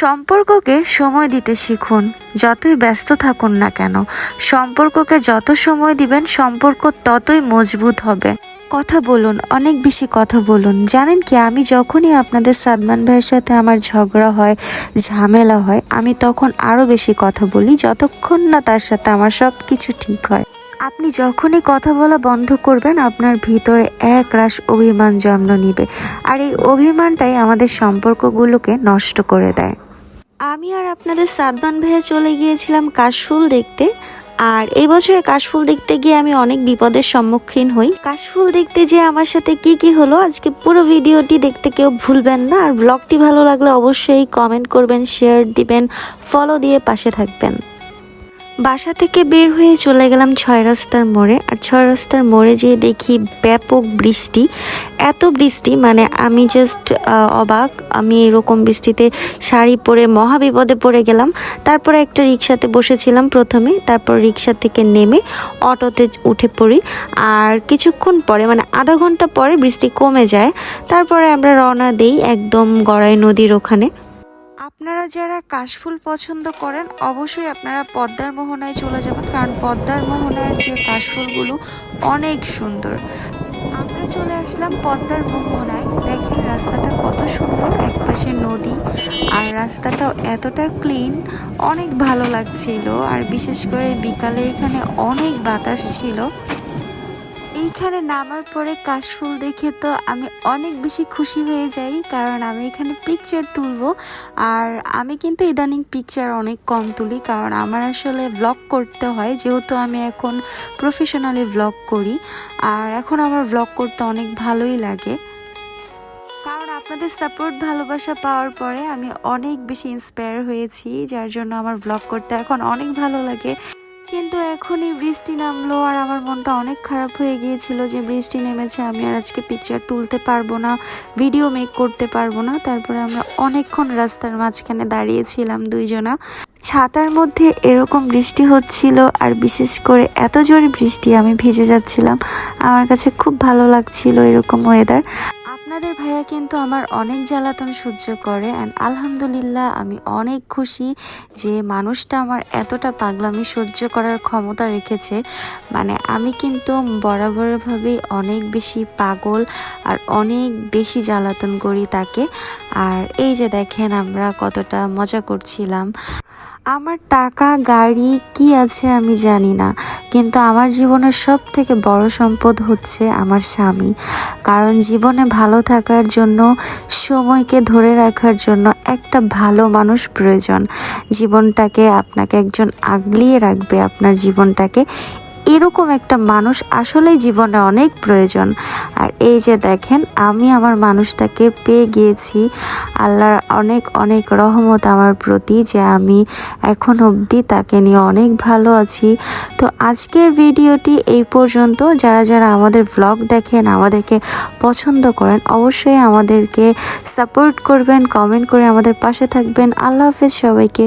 সম্পর্ককে সময় দিতে শিখুন। যতই ব্যস্ত থাকুন না কেন, সম্পর্ককে যত সময় দিবেন সম্পর্ক ততই মজবুত হবে। কথা বলুন, অনেক বেশি কথা বলুন। জানেন কি, আমি যখনই আপনাদের সাদমান ভাইয়ের সাথে আমার ঝগড়া হয়, ঝামেলা হয়, আমি তখন আরও বেশি কথা বলি যতক্ষণ না তার সাথে আমার সব কিছু ঠিক হয়। আপনি যখনই কথা বলা বন্ধ করবেন, আপনার ভিতরে এক রাশ অভিমান জন্ম নিবে, আর এই অভিমানটাই আমাদের সম্পর্কগুলোকে নষ্ট করে দেয়। আমি আর আপনাদের সাদমান ভাইয়া চলে গিয়েছিলাম কাশফুল দেখতে। আর এই বছরে কাশফুল দেখতে গিয়ে আমি অনেক বিপদের সম্মুখীন হই। কাশফুল দেখতে যে আমার সাথে কি হলো, আজকে পুরো ভিডিওটি দেখতে কেউ ভুলবেন না। আর ব্লগটি ভালো লাগলে অবশ্যই কমেন্ট করবেন, শেয়ার দিবেন, ফলো দিয়ে পাশে থাকবেন। বাসা থেকে বের হয়ে চলে গেলাম 6 রাস্তার মোড়ে। আর 6 রাস্তার মোড়ে যেয়ে দেখি ব্যাপক বৃষ্টি। এত বৃষ্টি, মানে আমি জাস্ট অবাক। আমি এরকম বৃষ্টিতে শাড়ি পরে মহা বিপদে পড়ে গেলাম। তারপরে একটা রিক্সাতে বসেছিলাম প্রথমে, তারপর রিক্সা থেকে নেমে অটোতে উঠে পড়ি। আর কিছুক্ষণ পরে, মানে আধা ঘন্টা পরে বৃষ্টি কমে যায়। তারপরে আমরা রওনা দিই একদম গড়াই নদীর ওখানে। আপনারা যারা কাশফুল পছন্দ করেন, অবশ্যই আপনারা পদ্মার মোহনায় চলে যাবেন, কারণ পদ্মার মোহনার যে কাশফুলগুলো অনেক সুন্দর। আমরা চলে আসলাম পদ্মার মোহনায়। দেখেন রাস্তাটা কত সুন্দর, একপাশে নদী, আর রাস্তাটাও এতটা ক্লিন, অনেক ভালো লাগছিল। আর বিশেষ করে বিকালে এখানে অনেক বাতাস ছিল। এইখানে নামার পরে কাশফুল দেখে তো আমি অনেক বেশি খুশি হয়ে যাই, কারণ আমি এখানে পিকচার তুলবো। আর আমি কিন্তু ইদানিং পিকচার অনেক কম তুলি, কারণ আমার আসলে ব্লগ করতে হয়, যেহেতু আমি এখন প্রফেশনালি ব্লগ করি। আর এখন আমার ব্লগ করতে অনেক ভালোই লাগে, কারণ আপনাদের সাপোর্ট ভালোবাসা পাওয়ার পরে আমি অনেক বেশি ইন্সপায়ার হয়েছি, যার জন্য আমার ব্লগ করতে এখন অনেক ভালো লাগে। কিন্তু এখনই বৃষ্টি নামলো, আর আমার মনটা অনেক খারাপ হয়ে গিয়েছিল যে বৃষ্টি নেমেছে, আমি আর আজকে পিকচার তুলতে পারবো না, ভিডিও মেক করতে পারবো না। তারপরে আমরা অনেকক্ষণ রাস্তার মাঝখানে দাঁড়িয়েছিলাম দুইজনা। ছাতার মধ্যে এরকম বৃষ্টি হচ্ছিল, আর বিশেষ করে এত জোরে বৃষ্টি আমি ভিজে যাচ্ছিলাম। আমার কাছে খুব ভালো লাগছিল এরকম ওয়েদার। আপনাদের ভাইয়া কিন্তু আমার অনেক জ্বালাতন সহ্য করে, অ্যান্ড আলহামদুলিল্লাহ আমি অনেক খুশি যে মানুষটা আমার এতটা পাগলামি সহ্য করার ক্ষমতা রেখেছে। মানে আমি কিন্তু বরাবরভাবেই অনেক বেশি পাগল আর অনেক বেশি জ্বালাতন করি তাকে। আর এই যে দেখেন আমরা কতটা মজা করছিলাম। আমার টাকা গাড়ি কি আছে আমি জানি না, কিন্তু আমার জীবনের সব থেকে বড় সম্পদ হচ্ছে আমার স্বামী। কারণ জীবনে ভালো থাকার জন্য, সময়কে ধরে রাখার জন্য একটা ভালো মানুষ প্রয়োজন। জীবনটাকে আপনাকে একজন আগলিয়ে রাখবে, আপনার জীবনটাকে, এরকম একটা মানুষ আসলেই জীবনে অনেক প্রয়োজন। আর এই যে দেখেন আমি আমার মানুষটাকে পেয়ে গিয়েছি। আল্লাহর অনেক অনেক রহমত আমার প্রতি যে আমি এখন অবধি তাকে নিয়ে অনেক ভালো আছি। তো আজকের ভিডিওটি এই পর্যন্ত। যারা যারা আমাদের ব্লগ দেখেন, আমাদেরকে পছন্দ করেন, অবশ্যই আমাদেরকে সাপোর্ট করবেন, কমেন্ট করে আমাদের পাশে থাকবেন। আল্লাহ হাফেজ সবাইকে।